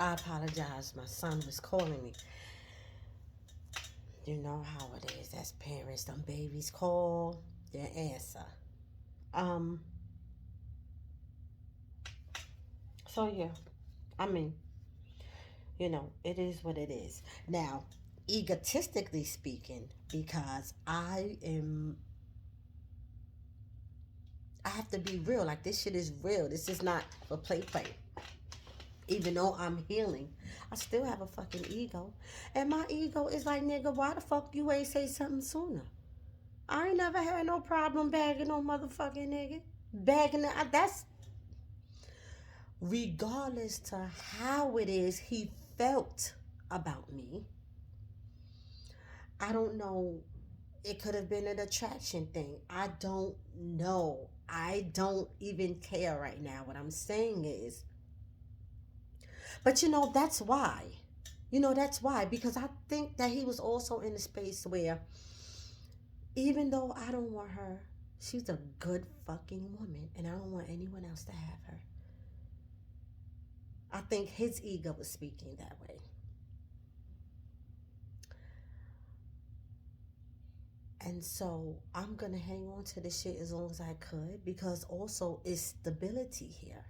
I apologize. My son was calling me. You know how it is as parents. Them babies call, they answer. Um. So yeah, I mean, it is what it is. Now, egotistically speaking, because I have to be real. Like this shit is real. This is not for play. Even though I'm healing, I still have a fucking ego. And my ego is like, nigga, why the fuck you ain't say something sooner? I ain't never had no problem bagging no motherfucking nigga. Bagging, that's regardless to how it is he felt about me. I don't know. It could have been an attraction thing. I don't know. I don't even care right now. What I'm saying is, but that's why. That's why. Because I think that he was also in a space where, even though I don't want her, she's a good fucking woman, and I don't want anyone else to have her. I think his ego was speaking that way. And so I'm going to hang on to this shit as long as I could, because also it's stability here.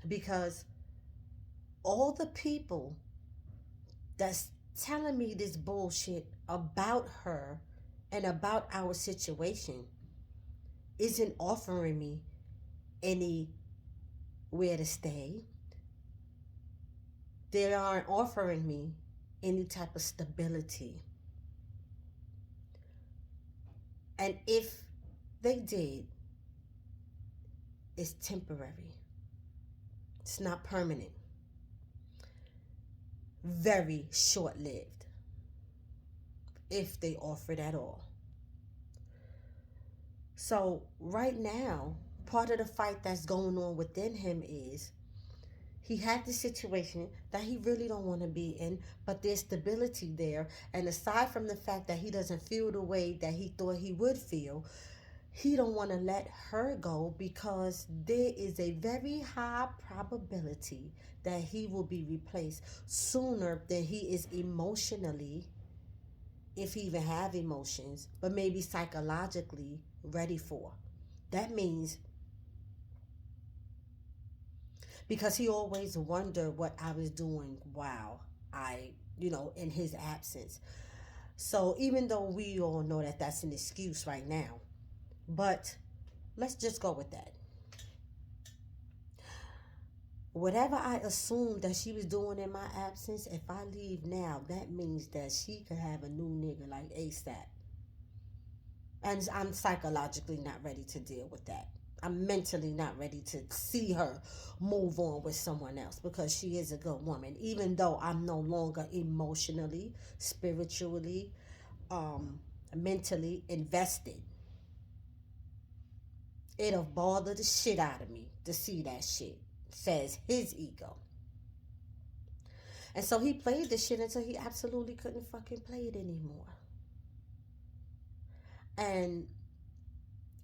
Because all the people that's telling me this bullshit about her and about our situation isn't offering me anywhere to stay. They aren't offering me any type of stability. And if they did, it's temporary. It's not permanent. Very short lived, if they offer it at all. So, right now, part of the fight that's going on within him is he had this situation that he really don't want to be in, but there's stability there. And aside from the fact that he doesn't feel the way that he thought he would feel, he don't want to let her go because there is a very high probability that he will be replaced sooner than he is emotionally, if he even have emotions, but maybe psychologically ready for. That means, because he always wondered what I was doing while in his absence. So even though we all know that that's an excuse right now, but let's just go with that. Whatever I assumed that she was doing in my absence, if I leave now, that means that she could have a new nigga like ASAP. And I'm psychologically not ready to deal with that. I'm mentally not ready to see her move on with someone else, because she is a good woman, even though I'm no longer emotionally, spiritually, mentally invested. It'll bother the shit out of me to see that shit, says his ego. And so he played the shit until he absolutely couldn't fucking play it anymore. And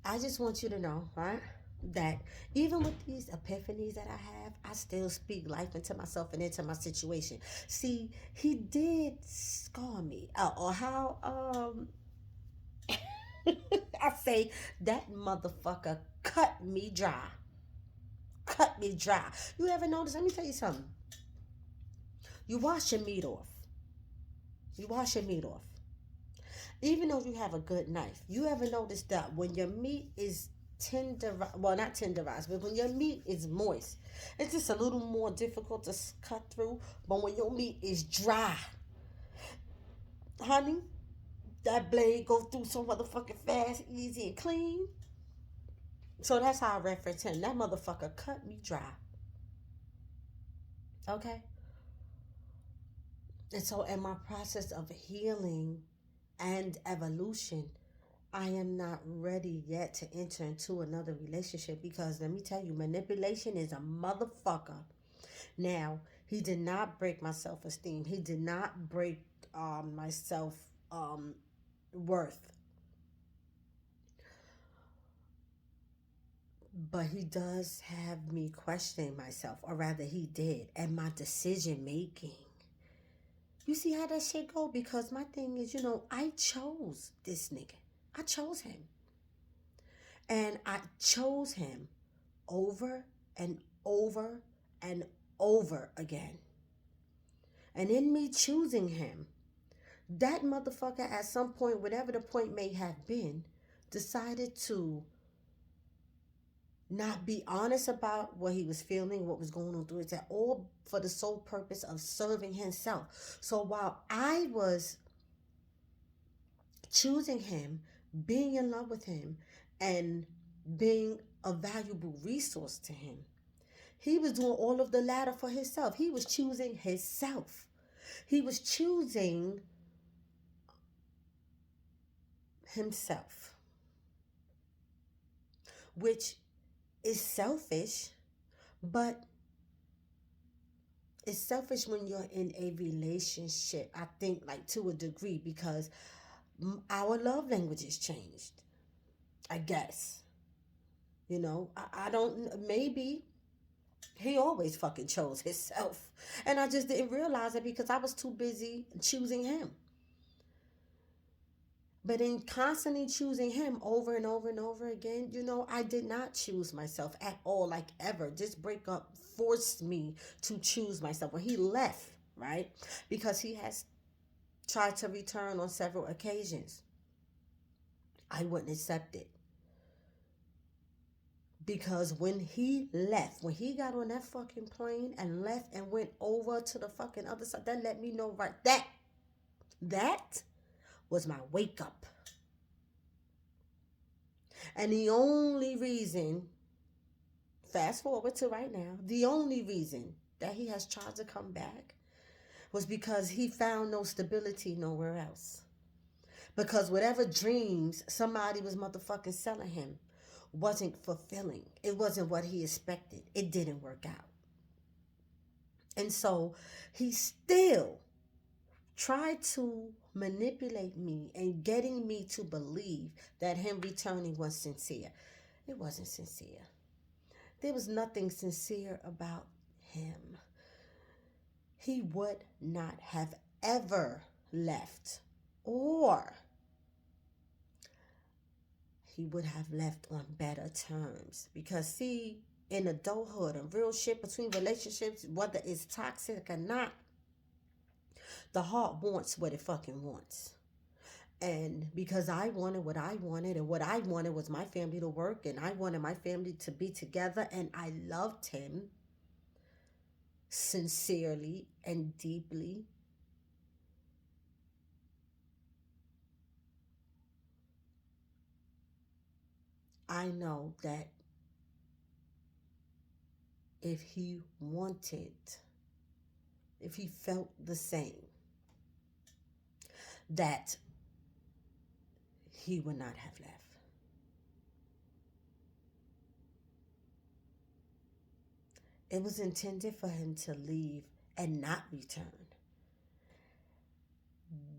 I just want you to know, right? That even with these epiphanies that I have, I still speak life into myself and into my situation. See, he did scar me. Or how I say, that motherfucker cut me dry. Cut me dry. You ever notice? Let me tell you something. You wash your meat off. You wash your meat off. Even though you have a good knife, you ever notice that when your meat is tender, well, not tenderized, but when your meat is moist, it's just a little more difficult to cut through. But when your meat is dry, honey, that blade go through so motherfucking fast, easy, and clean. So that's how I reference him. That motherfucker cut me dry. Okay? And so in my process of healing and evolution, I am not ready yet to enter into another relationship, because let me tell you, manipulation is a motherfucker. Now, he did not break my self esteem. He did not break my self worth. But he does have me questioning myself, or rather, he did, and my decision making. You see how that shit go? Because my thing is, I chose this nigga. I chose him. And I chose him over and over and over again. And in me choosing him, that motherfucker at some point, whatever the point may have been, decided to not be honest about what he was feeling, what was going on through his head, all for the sole purpose of serving himself. So while I was choosing him, being in love with him, and being a valuable resource to him, he was doing all of the latter for himself. He was choosing himself. He was choosing himself, which is selfish, but it's selfish when you're in a relationship, I think, like to a degree, because our love languages changed, I guess. I don't, maybe he always fucking chose himself. And I just didn't realize it because I was too busy choosing him. But in constantly choosing him over and over and over again, I did not choose myself at all, like ever. This breakup forced me to choose myself. When he left, right? Because he has tried to return on several occasions, I wouldn't accept it. Because when he left, when he got on that fucking plane and left and went over to the fucking other side, that let me know right that was my wake up. And the only reason, fast forward to right now, the only reason that he has tried to come back was because he found no stability nowhere else. Because whatever dreams somebody was motherfucking selling him wasn't fulfilling. It wasn't what he expected. It didn't work out. And so he still tried to manipulate me and getting me to believe that him returning was sincere. It wasn't sincere. There was nothing sincere about him. He would not have ever left, or he would have left on better terms. Because, see, in adulthood and real shit between relationships, whether it's toxic or not, the heart wants what it fucking wants. And because I wanted what I wanted, and what I wanted was my family to work, and I wanted my family to be together, and I loved him sincerely and deeply, I know that if he wanted, if he felt the same, that he would not have left. It was intended for him to leave and not return.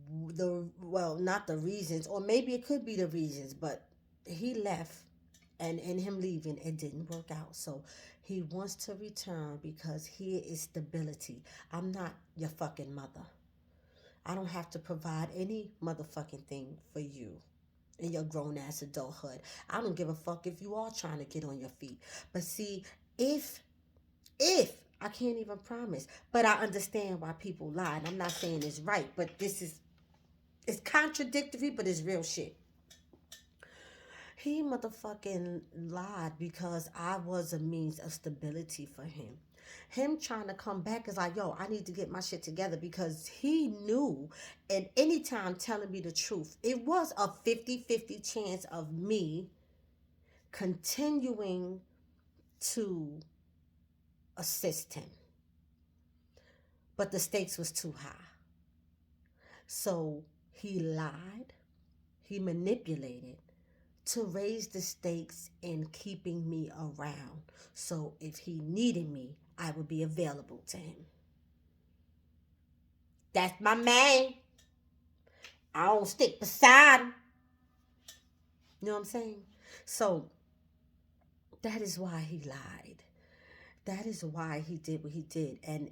Not the reasons, or maybe it could be the reasons, but he left, and in him leaving, it didn't work out. So he wants to return because here is stability. I'm not your fucking mother. I don't have to provide any motherfucking thing for you in your grown ass adulthood. I don't give a fuck if you are trying to get on your feet. But see, if I can't even promise, but I understand why people lie. And I'm not saying it's right, but it's contradictory, but it's real shit. He motherfucking lied because I was a means of stability for him. Him trying to come back is like, yo, I need to get my shit together, because he knew at any time telling me the truth, it was a 50-50 chance of me continuing to assist him. But the stakes was too high. So he lied, he manipulated to raise the stakes in keeping me around. So if he needed me, I would be available to him. That's my man. I don't stick beside him. You know what I'm saying? So That is why he lied. That is why he did what he did. And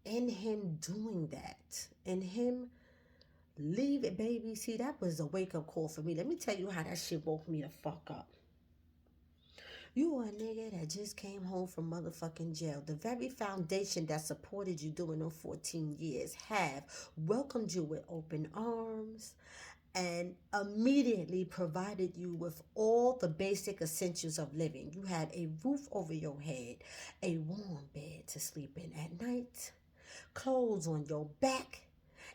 in him doing that, in him leave it, baby. See, that was a wake up call for me. Let me tell you how that shit woke me the fuck up. You a nigga that just came home from motherfucking jail. The very foundation that supported you during those 14 years have welcomed you with open arms and immediately provided you with all the basic essentials of living. You had a roof over your head, a warm bed to sleep in at night, clothes on your back,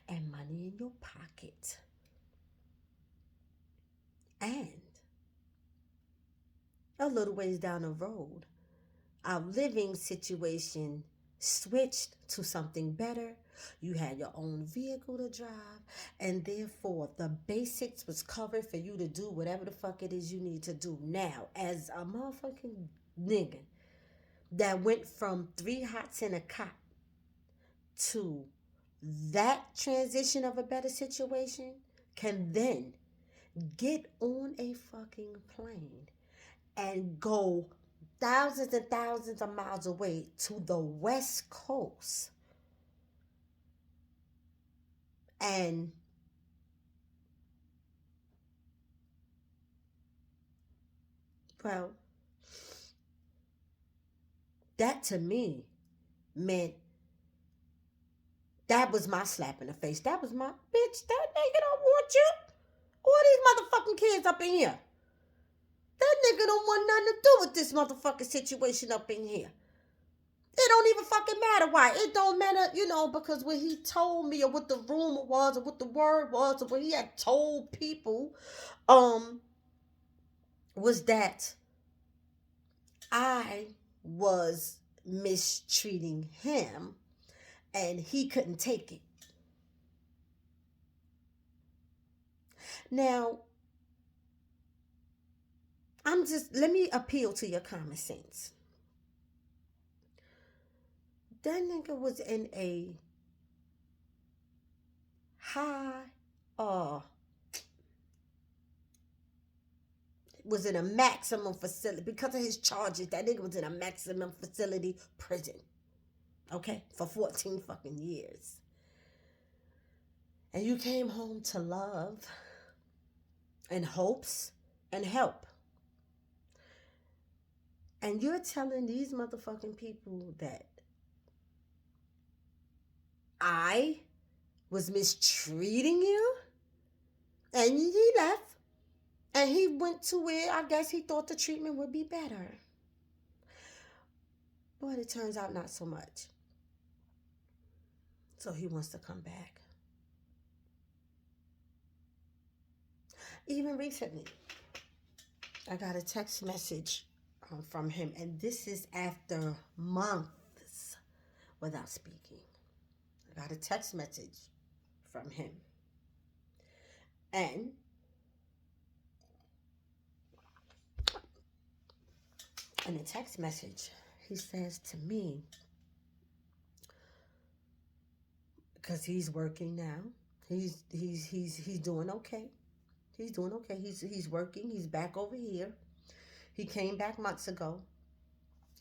and money in your pocket. And a little ways down the road, our living situation switched to something better. You had your own vehicle to drive, and therefore the basics was covered for you to do whatever the fuck it is you need to do. Now, as a motherfucking nigga that went from three hots in a cot to that transition of a better situation, can then get on a fucking plane and go thousands and thousands of miles away to the West Coast and well, that to me meant that was my slap in the face. That was my bitch. That nigga don't want you. All these motherfucking kids up in here. That nigga don't want nothing to do with this motherfucking situation up in here. It don't even fucking matter why. It don't matter, because what he told me or what the rumor was or what the word was or what he had told people, was that I was mistreating him and he couldn't take it. Now, let me appeal to your common sense. That nigga was in a high, uh, was in a maximum facility because of his charges. That nigga was in a maximum facility prison. Okay? For 14 fucking years. And you came home to love and hopes and help. And you're telling these motherfucking people that I was mistreating you? And he left. And he went to where I guess he thought the treatment would be better. But it turns out not so much. So he wants to come back. Even recently, I got a text message from him. And this is after months without speaking. I got a text message from him. And in a text message, he says to me, because he's working now, he's doing okay. He's doing okay. He's working. He's back over here. He came back months ago.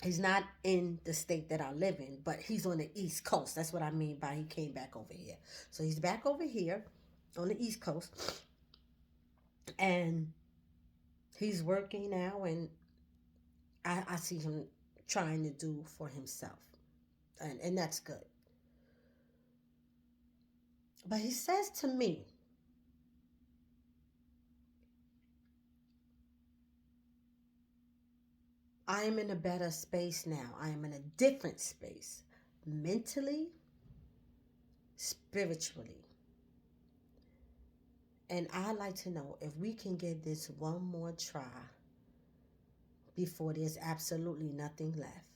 He's not in the state that I live in, but he's on the East Coast. That's what I mean by he came back over here. So he's back over here on the East Coast. And he's working now, and I see him trying to do for himself. And that's good. But he says to me, I am in a better space now. I am in a different space. Mentally, spiritually. And I'd like to know if we can give this one more try before there's absolutely nothing left.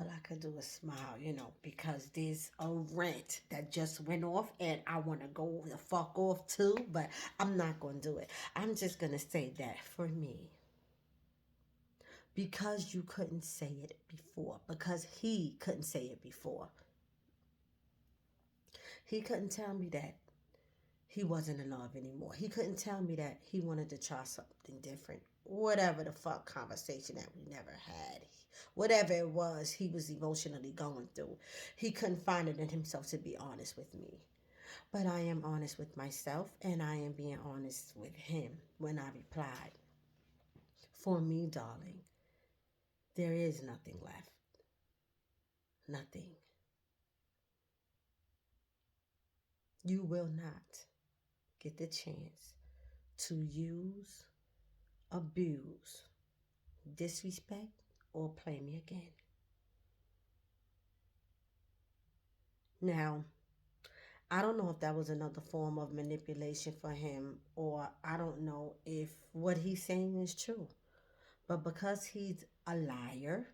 all I could do is smile, because there's a rant that just went off and I want to go the fuck off too, but I'm not going to do it. I'm just going to say that for me, because you couldn't say it before, because he couldn't say it before, he couldn't tell me that he wasn't in love anymore. He couldn't tell me that he wanted to try something different. Whatever the fuck conversation that we never had. Whatever it was he was emotionally going through. He couldn't find it in himself to be honest with me. But I am honest with myself and I am being honest with him when I replied. For me, darling, there is nothing left. Nothing. You will not get the chance to use, abuse, disrespect, or play me again. Now, I don't know if that was another form of manipulation for him, or I don't know if what he's saying is true. But because he's a liar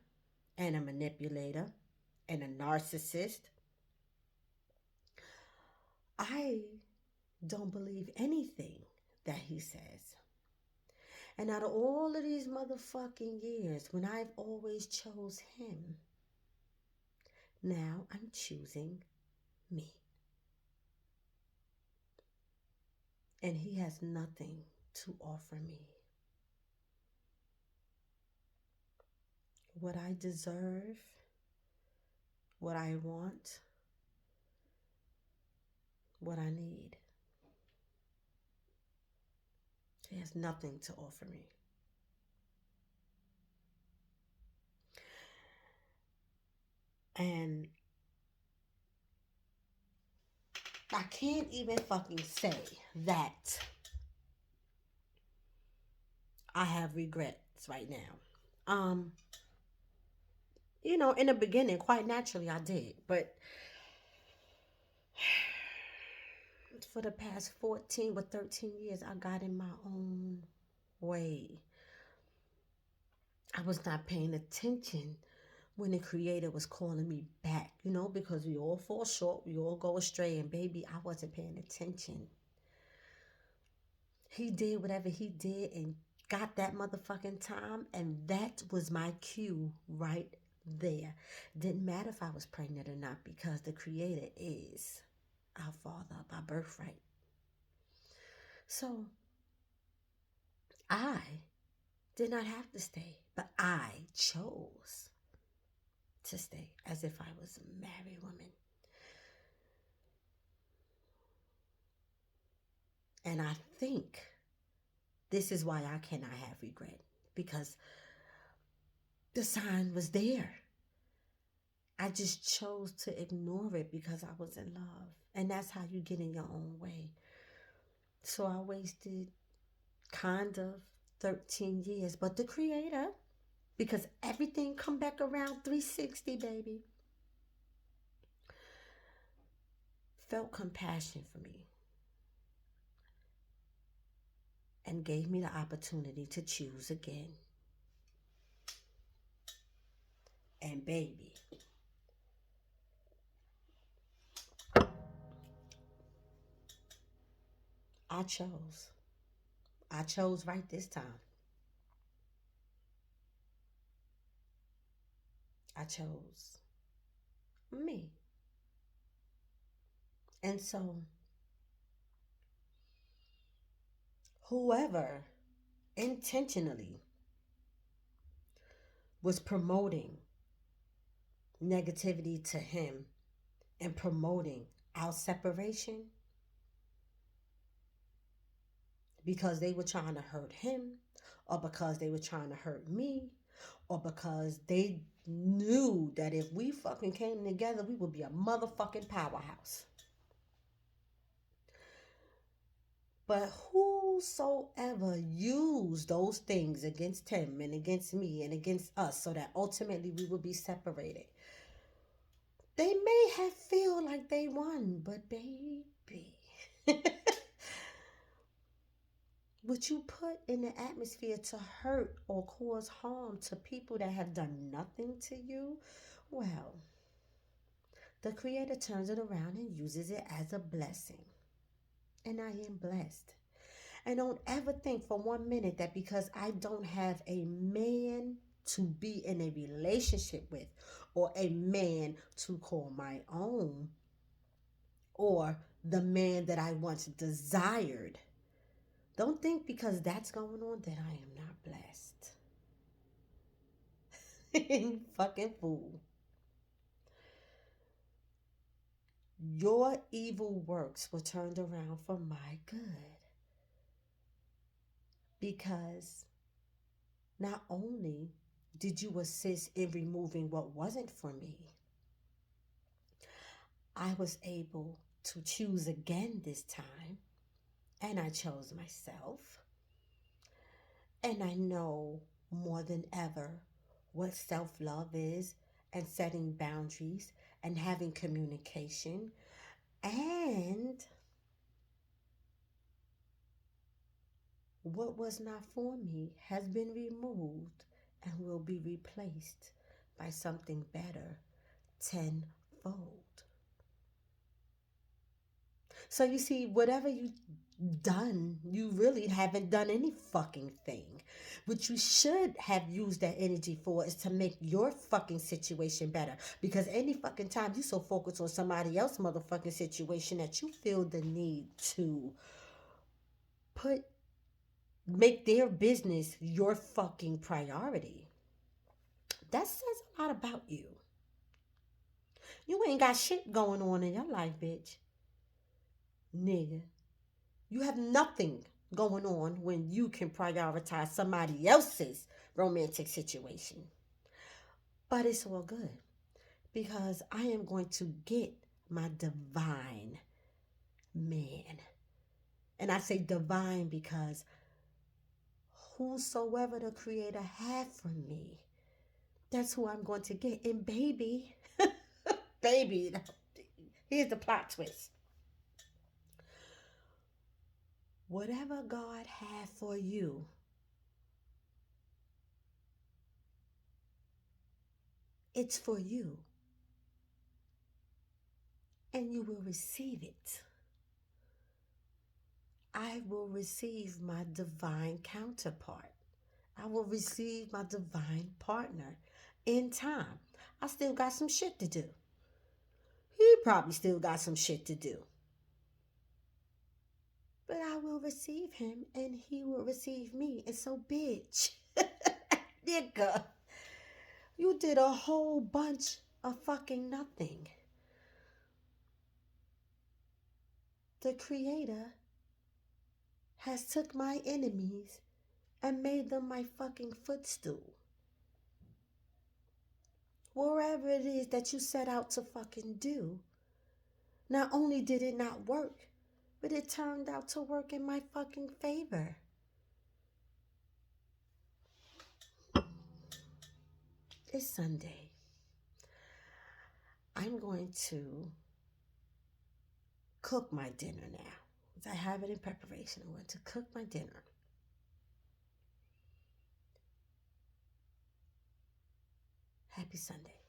and a manipulator and a narcissist, I don't believe anything that he says. And out of all of these motherfucking years, when I've always chose him, now I'm choosing me. And he has nothing to offer me. What I deserve, what I want, what I need. He has nothing to offer me. And I can't even fucking say that I have regrets right now. In the beginning, quite naturally I did. But for the past 14 or 13 years, I got in my own way. I was not paying attention when the creator was calling me back, because we all fall short, we all go astray, and baby, I wasn't paying attention. He did whatever he did and got that motherfucking time, and that was my cue right there. Didn't matter if I was pregnant or not, because the creator is our father by birthright. So I did not have to stay, but I chose to stay as if I was a married woman. And I think this is why I cannot have regret, because the sign was there. I just chose to ignore it because I was in love. And that's how you get in your own way. So I wasted kind of 13 years. But the creator, because everything come back around 360, baby, felt compassion for me and gave me the opportunity to choose again. And baby, I chose. I chose right this time. I chose me. And so, whoever intentionally was promoting negativity to him and promoting our separation because they were trying to hurt him, or because they were trying to hurt me, or because they knew that if we fucking came together, we would be a motherfucking powerhouse. But whosoever used those things against him and against me and against us so that ultimately we would be separated, they may have feel like they won, but baby, what you put in the atmosphere to hurt or cause harm to people that have done nothing to you Well, the Creator turns it around and uses it as a blessing. And I am blessed. And don't ever think for 1 minute that because I don't have a man to be in a relationship with, or a man to call my own, or the man that I once desired, don't think because that's going on that I am not blessed. You fucking fool. Your evil works were turned around for my good. Because not only did you assist in removing what wasn't for me, I was able to choose again this time, and I chose myself. And I know more than ever what self love is, and setting boundaries, and having communication. And what was not for me has been removed and will be replaced by something better tenfold. So you see, whatever you done, you really haven't done any fucking thing. What you should have used that energy for is to make your fucking situation better. Because any fucking time you so focused on somebody else motherfucking situation that you feel the need to put make their business your fucking priority. That says a lot about you. You ain't got shit going on in your life, bitch. Nigga. You have nothing going on when you can prioritize somebody else's romantic situation. But it's all good because I am going to get my divine man. And I say divine because whosoever the Creator had for me, that's who I'm going to get. And baby, baby, here's the plot twist. Whatever God had for you, it's for you. And you will receive it. I will receive my divine counterpart. I will receive my divine partner in time. I still got some shit to do. He probably still got some shit to do. But I will receive him and he will receive me. And so, bitch, nigga, you did a whole bunch of fucking nothing. The Creator has took my enemies and made them my fucking footstool. Wherever it is that you set out to fucking do, not only did it not work, but it turned out to work in my fucking favor. It's Sunday. I'm going to cook my dinner now. I have it in preparation. I'm going to cook my dinner. Happy Sunday.